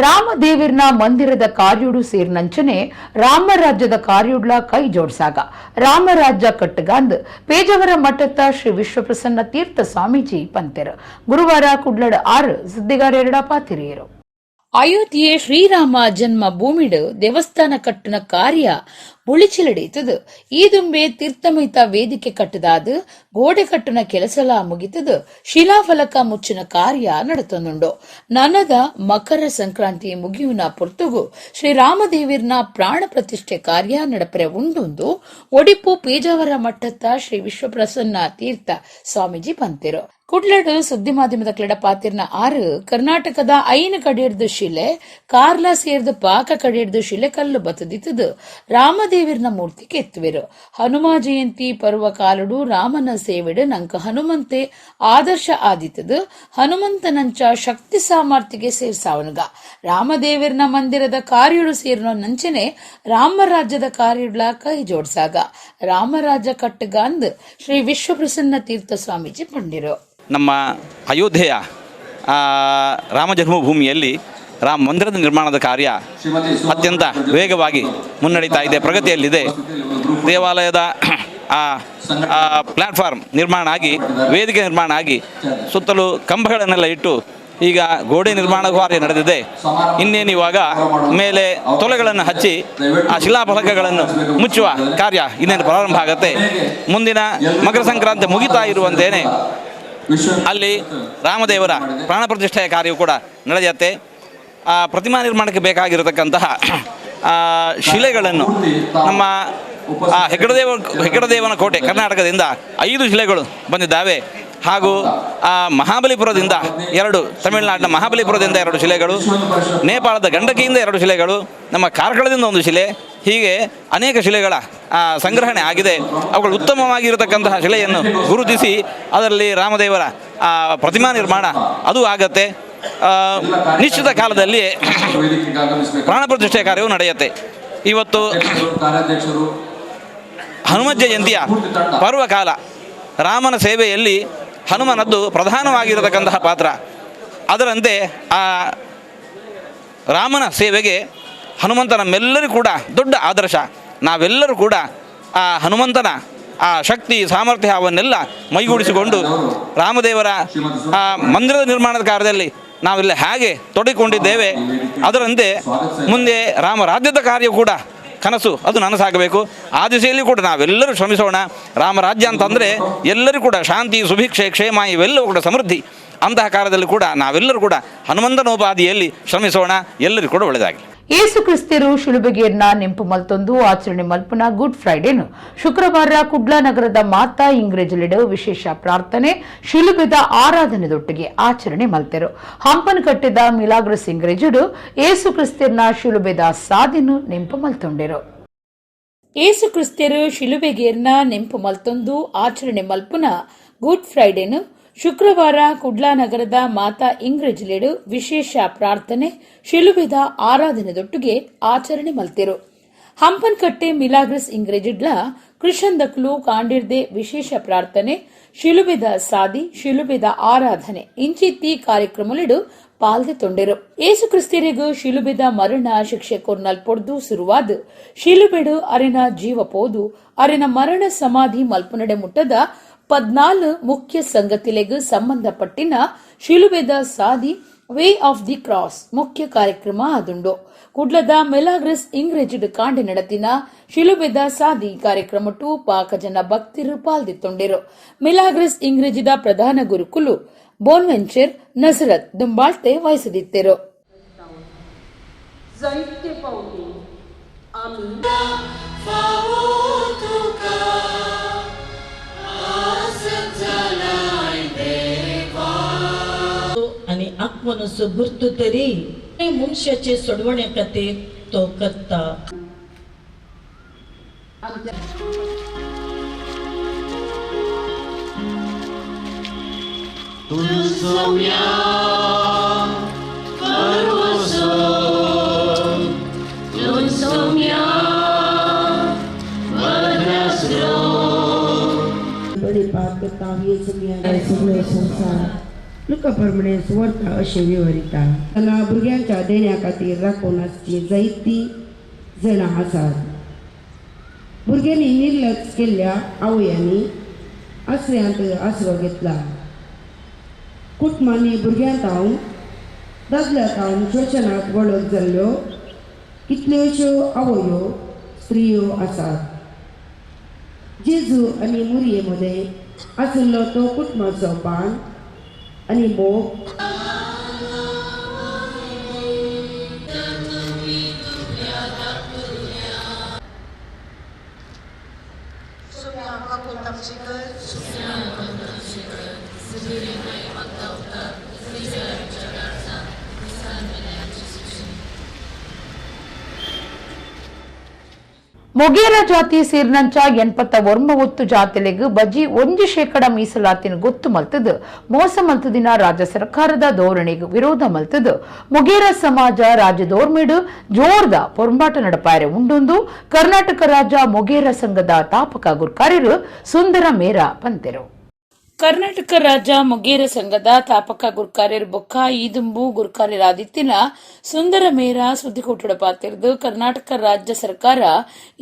ರಾಮದೇವಿರ್ನ ಮಂದಿರದ ಕಾರ್ಯುಡು ಸೇರ್ನಂಚನೆ ರಾಮರಾಜ್ಯದ ಕಾರ್ಯುಡ್ಲ ಕೈ ಜೋಡ್ಸಾಗ ರಾಮರಾಜ್ಯ ಕಟ್ಟಗಾಂದ್ ಪೇಜಾವರ ಮಠದ ಶ್ರೀ ವಿಶ್ವಪ್ರಸನ್ನ ತೀರ್ಥ ಸ್ವಾಮೀಜಿ ಪಂತೆರು ಗುರುವಾರ ಕುಡ್ಲಡ್ 6 ಸುದ್ದಿಗಾರರ ಪಾತಿರಿಯರು. ಅಯೋಧ್ಯೆ ಶ್ರೀರಾಮ ಜನ್ಮ ಭೂಮಿಡು ದೇವಸ್ಥಾನ ಕಟ್ಟನ ಕಾರ್ಯ ಮುಳಿಚಿಲಡೀತದು. ಈ ದುಂಬೆ ತೀರ್ಥಮೈತ ವೇದಿಕೆ ಕಟ್ಟದಾದು ಗೋಡೆ ಕಟ್ಟನ ಕೆಲಸಲ ಮುಗಿತದು. ಶಿಲಾಫಲಕ ಮುಚ್ಚಿನ ಕಾರ್ಯ ನಡೆತೊಂದುಂಡು. ನನದ ಮಕರ ಸಂಕ್ರಾಂತಿ ಮುಗಿಯುನ ಪೊರ್ತುಗು ಶ್ರೀರಾಮದೇವಿರ್ನ ಪ್ರಾಣ ಪ್ರತಿಷ್ಠೆ ಕಾರ್ಯ ನಡಪರೆ ಉಂಡುಂದು ಒಡಿಪು ಪೇಜಾವರ ಮಠದ ಶ್ರೀ ವಿಶ್ವಪ್ರಸನ್ನ ತೀರ್ಥ ಸ್ವಾಮೀಜಿ ಪಂತೆರು. ಕುಡ್ಲಡ್ ಸುದ್ದಿ ಮಾಧ್ಯಮದ ಕ್ಲೆಡ ಪಾತಿರ್ನ 6 ಕರ್ನಾಟಕದ ಐನ ಕಡೆಯರ್ದು ಶಿಲೆ ಕಾರ್ಲ ಸೇರ್ದು ಪಾಕ ಕಡೆಯರ್ದು ಶಿಲೆ ಕಲ್ಲು ಬತ್ತದಿತ್ತದು. ರಾಮದೇವಿ ರಾಮದೇವಿರ್ನ ಮೂರ್ತಿ ಕೆತ್ತುವೆರು. ಹನುಮ ಜಯಂತಿ ಪರ್ವ ಕಾಲುಡು ರಾಮನ ಸೇವೆಡು ನಂಕ ಹನುಮಂತೆ ಆದರ್ಶ ಆದಿತದು. ಹನುಮಂತನಂಚ ಶಕ್ತಿ ಸಾಮರ್ಥ್ಯಗೆ ಸೇರ್ಸಾವನುಗ ರಾಮದೇವಿರ್ನ ಮಂದಿರದ ಕಾರ್ಯುಡು ಸೇರ್ನೋ ನಂಚನೆ ರಾಮರಾಜ್ಯದ ಕಾರ್ಯುಡ್ಲ ಕೈ ಜೋಡ್ಸಾಗ ರಾಮರಾಜ್ಯ ಕಟ್ಟುಗಾಂದ್ ಶ್ರೀ ವಿಶ್ವಪ್ರಸನ್ನ ತೀರ್ಥ ಸ್ವಾಮೀಜಿ ಪಂಡಿರು. ನಮ್ಮ ಅಯೋಧ್ಯೆಯ ರಾಮ ಜನ್ಮಭೂಮಿಯಲ್ಲಿ ರಾಮ ಮಂದಿರದ ನಿರ್ಮಾಣದ ಕಾರ್ಯ ಅತ್ಯಂತ ವೇಗವಾಗಿ ಮುನ್ನಡೀತಾ ಇದೆ, ಪ್ರಗತಿಯಲ್ಲಿದೆ. ದೇವಾಲಯದ ಪ್ಲಾಟ್ಫಾರ್ಮ್ ನಿರ್ಮಾಣ ಆಗಿ, ವೇದಿಕೆ ನಿರ್ಮಾಣ ಆಗಿ, ಸುತ್ತಲೂ ಕಂಬಗಳನ್ನೆಲ್ಲ ಇಟ್ಟು ಈಗ ಗೋಡೆ ನಿರ್ಮಾಣ ಕಾರ್ಯ ನಡೆದಿದೆ. ಇನ್ನೇನು ಇವಾಗ ಮೇಲೆ ತೊಲೆಗಳನ್ನು ಹಚ್ಚಿ ಆ ಶಿಲಾಫಲಕಗಳನ್ನು ಮುಚ್ಚುವ ಕಾರ್ಯ ಇನ್ನೇನು ಪ್ರಾರಂಭ ಆಗುತ್ತೆ. ಮುಂದಿನ ಮಕರ ಸಂಕ್ರಾಂತಿ ಮುಗಿತಾ ಇರುವಂತೇನೆ ಅಲ್ಲಿ ರಾಮದೇವರ ಪ್ರಾಣ ಪ್ರತಿಷ್ಠೆಯ ಕಾರ್ಯವು ಕೂಡ ನಡೆಯುತ್ತೆ. ಪ್ರತಿಮಾ ನಿರ್ಮಾಣಕ್ಕೆ ಬೇಕಾಗಿರತಕ್ಕಂತಹ ಶಿಲೆಗಳನ್ನು ನಮ್ಮ ಹೆಗ್ಗಡದೇವನ ಕೋಟೆ ಕರ್ನಾಟಕದಿಂದ 5 ಶಿಲೆಗಳು ಬಂದಿದ್ದಾವೆ. ಹಾಗೂ ಮಹಾಬಲಿಪುರದಿಂದ 2, ತಮಿಳುನಾಡಿನ ಮಹಾಬಲಿಪುರದಿಂದ 2 ಶಿಲೆಗಳು, ನೇಪಾಳದ ಗಂಡಕಿಯಿಂದ 2 ಶಿಲೆಗಳು, ನಮ್ಮ ಕಾರ್ಕಳದಿಂದ 1 ಶಿಲೆ, ಹೀಗೆ ಅನೇಕ ಶಿಲೆಗಳ ಸಂಗ್ರಹಣೆ ಆಗಿದೆ. ಅವುಗಳು ಉತ್ತಮವಾಗಿರತಕ್ಕಂತಹ ಶಿಲೆಯನ್ನು ಗುರುತಿಸಿ ಅದರಲ್ಲಿ ರಾಮದೇವರ ಪ್ರತಿಮಾ ನಿರ್ಮಾಣ ಅದು ಆಗತ್ತೆ. ನಿಶ್ಚಿತ ಕಾಲದಲ್ಲಿ ಪ್ರಾಣ ಪ್ರತಿಷ್ಠೆಯ ಕಾರ್ಯವು ನಡೆಯುತ್ತೆ. ಇವತ್ತು ಹನುಮ ಜಯಂತಿಯ ಪರ್ವಕಾಲ. ರಾಮನ ಸೇವೆಯಲ್ಲಿ ಹನುಮನದ್ದು ಪ್ರಧಾನವಾಗಿರತಕ್ಕಂತಹ ಪಾತ್ರ. ಅದರಂತೆ ಆ ರಾಮನ ಸೇವೆಗೆ ಹನುಮಂತ ನಮ್ಮೆಲ್ಲರಿಗೂ ಕೂಡ ದೊಡ್ಡ ಆದರ್ಶ. ನಾವೆಲ್ಲರೂ ಕೂಡ ಆ ಹನುಮಂತನ ಆ ಶಕ್ತಿ ಸಾಮರ್ಥ್ಯ ಅವನ್ನೆಲ್ಲ ಮೈಗೂಡಿಸಿಕೊಂಡು ರಾಮದೇವರ ಮಂದಿರದ ನಿರ್ಮಾಣದ ಕಾರ್ಯದಲ್ಲಿ ನಾವೆಲ್ಲ ಹೇಗೆ ತೊಡಗಿಕೊಂಡಿದ್ದೇವೆ ಅದರಂತೆ ಮುಂದೆ ರಾಮರಾಜ್ಯದ ಕಾರ್ಯ ಕೂಡ ಕನಸು ಅದು ನನಸಾಗಬೇಕು. ಆ ದಿಸೆಯಲ್ಲಿ ಕೂಡ ನಾವೆಲ್ಲರೂ ಶ್ರಮಿಸೋಣ. ರಾಮರಾಜ್ಯ ಅಂತಂದರೆ ಎಲ್ಲರೂ ಕೂಡ ಶಾಂತಿ, ಸುಭಿಕ್ಷೆ, ಕ್ಷೇಮ ಇವೆಲ್ಲವೂ ಕೂಡ ಸಮೃದ್ಧಿ. ಅಂತಹ ಕಾರ್ಯದಲ್ಲಿ ಕೂಡ ನಾವೆಲ್ಲರೂ ಕೂಡ ಹನುಮಂತನೋಪಾದಿಯಲ್ಲಿ ಶ್ರಮಿಸೋಣ. ಎಲ್ಲರಿಗೂ ಕೂಡ ಒಳ್ಳೆಯದಾಗಲಿ. ಏಸು ಕ್ರಿಸ್ತರು ಶಿಲುಬೆಗೇರ್ನ ನೆಂಪು ಮಲ್ತೊಂದು ಆಚರಣೆ ಮಲ್ಪನ ಗುಡ್ ಫ್ರೈಡೇನು ಶುಕ್ರವಾರ ಕುಡ್ಲ ನಗರದ ಮಾತಾ ಇಂಗ್ರೇಜಲಿಡು ವಿಶೇಷ ಪ್ರಾರ್ಥನೆ ಶಿಲುಬೆದ ಆರಾಧನೆದೊಟ್ಟಿಗೆ ಆಚರಣೆ ಮಲ್ತೆರು. ಹಂಪನ್ ಕಟ್ಟಿದ ಮಿಲಾಗ್ರಸ್ ಇಂಗ್ರೇಜುಡು ಏಸು ಕ್ರಿಸ್ತರ್ನ ಶಿಲುಬೆದ ಸಾದಿನು ನೆಂಪು ಮಲ್ತೊಂಡೆರು. ಏಸು ಕ್ರಿಸ್ತರು ಶಿಲುಬೆಗೇರ್ನ ನೆಂಪು ಮಲ್ತೊಂದು ಆಚರಣೆ ಮಲ್ಪನ ಗುಡ್ ಫ್ರೈಡೇನು ಶುಕ್ರವಾರ ಕುಡ್ಲಾ ನಗರದ ಮಾತಾ ಇಂಗ್ರೇಜಲಿಡು ವಿಶೇಷ ಪ್ರಾರ್ಥನೆ ಶಿಲುಬೆದ ಆರಾಧನೆದೊಟ್ಟಿಗೆ ಆಚರಣೆ ಮಲ್ತೆರು. ಹಂಪನ್ಕಟ್ಟೆ ಮಿಲಾಗ್ರಸ್ ಇಂಗ್ರೇಜಿಡ್ಲ ಕೃಷಂದಕ್ಲು ಕಾಂಡಿರ್ದೆ ವಿಶೇಷ ಪ್ರಾರ್ಥನೆ ಶಿಲುಬೆದ ಸಾದಿ ಶಿಲುಬೆದ ಆರಾಧನೆ ಇಂಚಿತ್ತಿ ಕಾರ್ಯಕ್ರಮಲಿಡು ಪಾಲ್ದೆ ತೊಂಡೆರು. ಏಸು ಕ್ರಿಸ್ತರಿಗೂ ಶಿಲುಬೆದ ಮರಣ ಶಿಕ್ಷೆ ಕೊರ್ನಲ್ ಪೊಡ್ದು ಸುರುವಾದ ಶಿಲುಬೆಡು ಅರಿನ ಜೀವ ಪೋದು ಅರಿನ ಮರಣ ಸಮಾಧಿ ಮಲ್ಪನಡೆ ಮುಟ್ಟದ 14 ಮುಖ್ಯ ಸಂಗತಿಲೆಗೂ ಸಂಬಂಧಪಟ್ಟಿನ ಶಿಲುಬೆದ ಸಾದಿ ವೇ ಆಫ್ ದಿ ಕ್ರಾಸ್ ಮುಖ್ಯ ಕಾರ್ಯಕ್ರಮ ಆದುಂಡು. ಕುಡ್ಲದ ಮೆಲಾಗ್ರಸ್ ಇಂಗ್ರೇಜಿಡ್ ಕಾಂಡೆ ನಡತಿನ ಶಿಲುಬೆದ ಸಾದಿ ಕಾರ್ಯಕ್ರಮಟು ಪಾಕ ಜನ ಭಕ್ತಿರು ಪಾಲ್ದಿತ್ತೊಂಡೆರು. ಮೆಲಾಗ್ರಸ್ ಇಂಗ್ರೇಜಿದ ಪ್ರಧಾನ ಗುರುಕುಲು ಬೋನ್ವೆಂಚರ್ ನಜರತ್ ದುಂಬಾಳ್ತೆ ವಹಿಸದಿತ್ತೆರು. आणि आत्मनसो गुर्तू तरी मनशाचे सोडवण्या खातीर तो करता. बरी पाप करता सगळे संसार लुका प्रमाणे वर्ता अशें व्यवहारिता. तेन्ना भुरग्यांच्या देण्या खातीर राखून आसची जायतीं जाणां आसात. भुरग्यांनी निर्लक्ष केल्ल्या आवयांनी आसऱ्यांत आसरो घेतला. कुटुंबांनी भुरग्यांक हांव दादल्याक हांव शोशणाक वळख जाल्ल्यो कितल्योश्यो आवयो स्त्रियो आसात. जेजू आनी मुरये मदें आशिल्लो तो कुटुंबाचो पान आनी मोग ಮೊಗೇರ ಜಾತಿ ಸೇರಿನಂಚ 89 ಜಾತಿಲೆಗ್ ಬಜಿ 1% ಮೀಸಲಾತಿನ ಗೊತ್ತು ಮಲ್ತದು ಮೋಸ ಮಲ್ತದಿನ ರಾಜ್ಯ ಸರ್ಕಾರದ ಧೋರಣೆಗೆ ವಿರೋಧ ಮಲ್ತದು ಮೊಗೇರ ಸಮಾಜ ರಾಜ್ಯದೋರ್ಮೇಡು ಜೋರ್ದ ಪೊರಂಬಾಟ ನಡಪಾರೆ ಉಂಡೊಂದು ಕರ್ನಾಟಕ ರಾಜ್ಯ ಮೊಗೇರ ಸಂಘದ ತಾಪಕ ಗುರ್ಕಾರ್ಯರು ಸುಂದರ ಮೇರ ಪಂತೆರು. ಕರ್ನಾಟಕ ರಾಜ್ಯ ಮೊಗೇರ ಸಂಘದ ತಾಪಕ ಗುರ್ಕಾರ್ಯರು ಬೊಕ್ಕ ಈದುಂಬು ಗುರ್ಕಾರ್ಯರಾದಿತ್ತಿನ ಸುಂದರ ಮೇರ ಸುದ್ದಿಕೋಟುಡ ಪಾತಿರ್ದು ಕರ್ನಾಟಕ ರಾಜ್ಯ ಸರ್ಕಾರ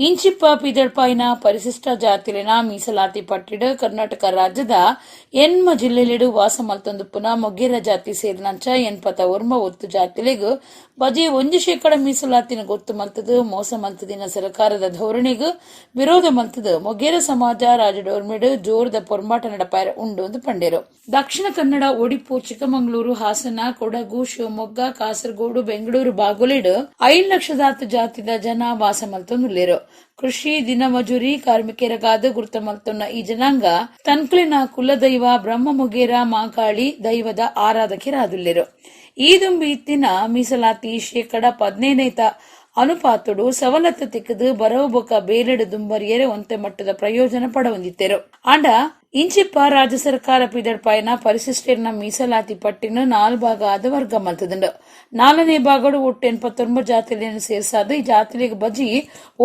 ಇಂಚಿಪ್ಪ ಪಿದಳ್ಪಾಯಿನ ಪರಿಶಿಷ್ಟ ಜಾತಿಲಿನ ಮೀಸಲಾತಿ ಪಟ್ಟಿಡು ಕರ್ನಾಟಕ ರಾಜ್ಯದ ಎನ್ಮ ಜಿಲ್ಲೆಲಿಡು ವಾಸ ಮಲ್ತೊಂದುಪ್ಪುನ ಮೊಗೇರ ಜಾತಿ ಸೇರಿನಂಚ 89 ಜಾತಿಲೆಗು ಬಜಿ 1% ಮೀಸಲಾತಿನ ಗೊತ್ತು ಮಲ್ತದು ಮೋಸ ಮಲ್ತದಿನ ಸರ್ಕಾರದ ಧೋರಣೆಗೂ ವಿರೋಧ ಮಲ್ತದು ಮೊಗೇರ ಸಮಾಜ ರಾಜಡೋರ್ಮೆಡು ಜೋರ್ದ ಪೊರ್ಮಾಟ ನಡಪಾರ ಉಂಡು ಪಂಡೇರು. ದಕ್ಷಿಣ ಕನ್ನಡ, ಒಡಿಪು, ಚಿಕ್ಕಮಗಳೂರು, ಹಾಸನ, ಕೊಡಗು, ಶಿವಮೊಗ್ಗ, ಕಾಸರಗೋಡು, ಬೆಂಗಳೂರು ಬಾಗುಲಿಡು 5 ಲಕ್ಷದಾತು ಜಾತಿದ ಜನ ವಾಸ ಮಲ್ತೊಂದುಲ್ಲೇರು. ಕೃಷಿ ದಿನ ಮಜೂರಿ ಕಾರ್ಮಿಕರಿಗಾದ ಗುರುತ ಮಲ್ತೊನ್ನ ಈ ಜನಾಂಗ ತನ್ಕಲಿನ ಕುಲದೈವ ಬ್ರಹ್ಮ ಮೊಗೇರ ಮಾಕಾಳಿ ದೈವದ ಆರಾಧಕರಾದುಲ್ಲೇರು. ಈದುಂಬಿ ಇತ್ತಿನ ಮೀಸಲಾತಿ 15% ಅನುಪಾತುಡು ಸವಲತ್ತು ತಿಕ್ಕದು ಬರವು ಬೊಕ್ಕ ಬೇಲೆಡು ದುಂಬರಿಯರೆ ಒಂತೆ ಮಟ್ಟದ ಪ್ರಯೋಜನ ಪಡವಂದಿತ್ತೇರು. ಅಂಡ ಇಂಚಿಪ್ಪ ರಾಜ್ಯ ಸರ್ಕಾರ ಪಿದಳ್ಪಾಯಿನ ಪರಿಶಿಷ್ಟರಿನ ಮೀಸಲಾತಿ ಪಟ್ಟಿನ 4 ಭಾಗ ಆದ ವರ್ಗ ಮಲ್ತದುಂಡು. 4ನೇ ಭಾಗಡು ಒಟ್ಟು 89 ಜಾತಿಯನ್ನು ಸೇರ್ಸಾದು ಈ ಜಾತಿಲಿಗೆ ಬಜಿ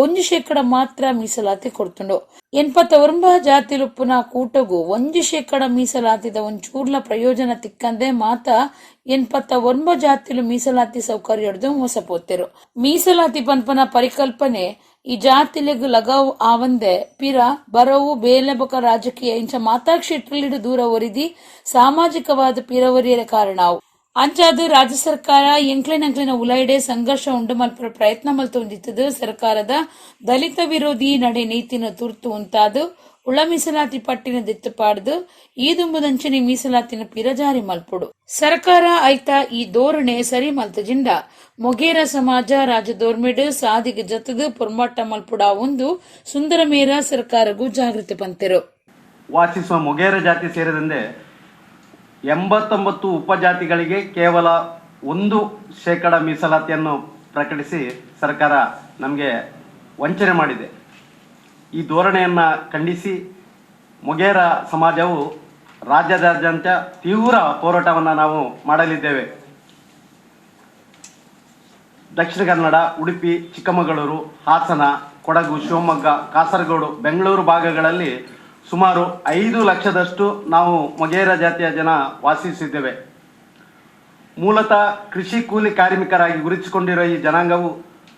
1% ಮಾತ್ರ ಮೀಸಲಾತಿ ಕೊಡ್ತುಂಡು. 89 ಜಾತಿಲುಪ್ಪುನ ಕೂಟಗೂ 1% ಮೀಸಲಾತಿದ ಒಂಚೂರ್ಲ ಪ್ರಯೋಜನ ತಿಕ್ಕಂದೆ ಮಾತ 89 ಜಾತಿಲು ಮೀಸಲಾತಿ ಸೌಕರ್ಯ ಹಿಡಿದು ಮೋಸಪೋತೆರು. ಮೀಸಲಾತಿ ಪಂಪನ ಪರಿಕಲ್ಪನೆ ಈ ಜಾತಿಲೆಗ್ ಲಗಾವ್ ಆವಂದೆ ಪಿರ ಬರವು ಬೇಲೆ ಬೊಕ ರಾಜಕೀಯ ಇಂಚ ಮಾತಾಕ್ಷಿಟ್ರಲಿಡು ದೂರ ಒರಿದಿ ಸಾಮಾಜಿಕವಾದ ಪಿರವರಿಯರ ಕಾರಣವು ಅಂಚಾದು ರಾಜ್ಯ ಸರ್ಕಾರ ಎಂಕ್ಲಿನ ಉಲೈಡೆ ಸಂಘರ್ಷ ಉಂಡು ಮಲ್ಪರ ಪ್ರಯತ್ನ ಮಲ್ತೊಂದಿತ್ತದು ಸರ್ಕಾರದ ದಲಿತ ವಿರೋಧಿ ನಡೆ ನೀತಿನ ತುರ್ತು ಉಂತಾದು ಉಳ ಮೀಸಲಾತಿ ಪಟ್ಟಿನ ದಿತ್ತುಪಾಡ್ದು ಈದುಂಬುದಂಚನೆ ಮೀಸಲಾತಿನ ಪಿರ ಜಾರಿ ಮಲ್ಪುಡು. ಸರ್ಕಾರ ಐತ ಈ ಧೋರಣೆ ಸರಿ ಮಲ್ತಜಿಂಡ ಮೊಗೇರ ಸಮಾಜ ರಾಜ್ಯದೋರ್ಮೆಡು ಸಾದಿಗೆ ಜತದು ಪೊರ್ಮಾಟ ಮಲ್ಪುಡ ಒಂದು ಸುಂದರ ಮೇರ ಸರ್ಕಾರಗೂ ಜಾಗೃತಿ ಪಂತೆರು. ವಾಸಿಸುವ ಮೊಗೇರ ಜಾತಿ ಸೇರಿದಂತೆ 89 ಉಪಜಾತಿಗಳಿಗೆ ಕೇವಲ 1% ಮೀಸಲಾತಿಯನ್ನು ಪ್ರಕಟಿಸಿ ಸರ್ಕಾರ ನಮಗೆ ವಂಚನೆ ಮಾಡಿದೆ. ಈ ಧೋರಣೆಯನ್ನು ಖಂಡಿಸಿ ಮೊಗೇರ ಸಮಾಜವು ರಾಜ್ಯಾದ್ಯಂತ ತೀವ್ರ ಹೋರಾಟವನ್ನು ನಾವು ಮಾಡಲಿದ್ದೇವೆ. ದಕ್ಷಿಣ ಕನ್ನಡ, ಉಡುಪಿ, ಚಿಕ್ಕಮಗಳೂರು, ಹಾಸನ, ಕೊಡಗು, ಶಿವಮೊಗ್ಗ, ಕಾಸರಗೋಡು, ಬೆಂಗಳೂರು ಭಾಗಗಳಲ್ಲಿ ಸುಮಾರು 5 ಲಕ್ಷದಷ್ಟು ನಾವು ಮೊಗೇರ ಜಾತಿಯ ಜನ ವಾಸಿಸಿದ್ದೇವೆ. ಮೂಲತಃ ಕೃಷಿ ಕೂಲಿ ಕಾರ್ಮಿಕರಾಗಿ ಗುರುತಿಸಿಕೊಂಡಿರೋ ಈ ಜನಾಂಗವು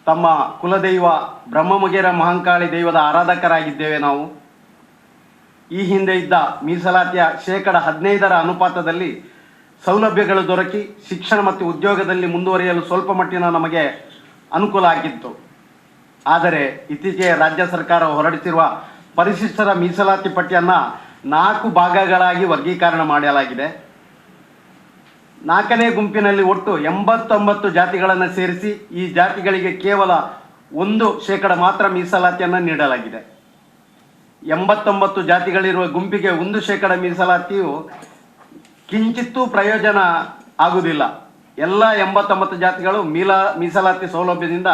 ತಮ್ಮ ಕುಲದೈವ ಬ್ರಹ್ಮಮೊಗೇರ ಮಹಾಂಕಾಳಿ ದೈವದ ಆರಾಧಕರಾಗಿದ್ದೇವೆ. ನಾವು ಈ ಹಿಂದೆ ಇದ್ದ ಮೀಸಲಾತಿಯ 15% ಅನುಪಾತದಲ್ಲಿ ಸೌಲಭ್ಯಗಳು ದೊರಕಿ ಶಿಕ್ಷಣ ಮತ್ತು ಉದ್ಯೋಗದಲ್ಲಿ ಮುಂದುವರಿಯಲು ಸ್ವಲ್ಪ ಮಟ್ಟಿನ ನಮಗೆ ಅನುಕೂಲ ಆಗಿತ್ತು. ಆದರೆ ಇತ್ತೀಚೆಗೆ ರಾಜ್ಯ ಸರ್ಕಾರ ಹೊರಡಿಸಿರುವ ಪರಿಶಿಷ್ಟರ ಮೀಸಲಾತಿ ಪಟ್ಟಿಯನ್ನು 4 ಭಾಗಗಳಾಗಿ ವರ್ಗೀಕರಣ ಮಾಡಲಾಗಿದೆ. 4ನೇ ಗುಂಪಿನಲ್ಲಿ ಒಟ್ಟು 89 ಜಾತಿಗಳನ್ನು ಸೇರಿಸಿ ಈ ಜಾತಿಗಳಿಗೆ ಕೇವಲ 1% ಮಾತ್ರ ಮೀಸಲಾತಿಯನ್ನು ನೀಡಲಾಗಿದೆ. 89 ಜಾತಿಗಳಿರುವ ಗುಂಪಿಗೆ 1% ಮೀಸಲಾತಿಯು ಕಿಂಚಿತ್ತೂ ಪ್ರಯೋಜನ ಆಗುವುದಿಲ್ಲ. ಎಲ್ಲ 89 ಜಾತಿಗಳು ಮೀಸಲಾತಿ ಸೌಲಭ್ಯದಿಂದ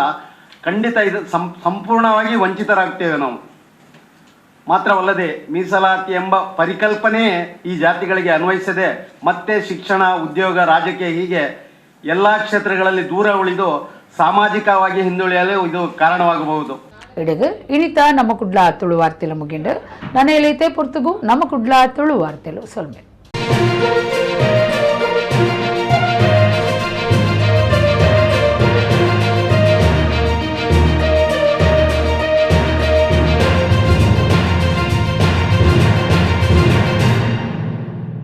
ಖಂಡಿತ ಇದು ಸಂಪೂರ್ಣವಾಗಿ ವಂಚಿತರಾಗ್ತೇವೆ ನಾವು. ಮಾತ್ರವಲ್ಲದೆ ಮೀಸಲಾತಿ ಎಂಬ ಪರಿಕಲ್ಪನೆ ಈ ಜಾತಿಗಳಿಗೆ ಅನ್ವಯಿಸದೆ ಮತ್ತೆ ಶಿಕ್ಷಣ, ಉದ್ಯೋಗ, ರಾಜಕೀಯ ಹೀಗೆ ಎಲ್ಲ ಕ್ಷೇತ್ರಗಳಲ್ಲಿ ದೂರ ಉಳಿದು ಸಾಮಾಜಿಕವಾಗಿ ಹಿಂದುಳಿಯಲು ಇದು ಕಾರಣವಾಗಬಹುದು. ಇಡಗು ಇನಿತ ನಮ್ಮ ಕುಡ್ಲ ತುಳು ವಾರ್ತೆಲು ಮುಗಿಂಡು ನನ್ನ ಎಲೈತೆ ಪೊರ್ತುಗು ನಮ್ಮ ಕುಡ್ಲ ತುಳು ವಾರ್ತೆಲು ಸೊಲ್ಮೆ.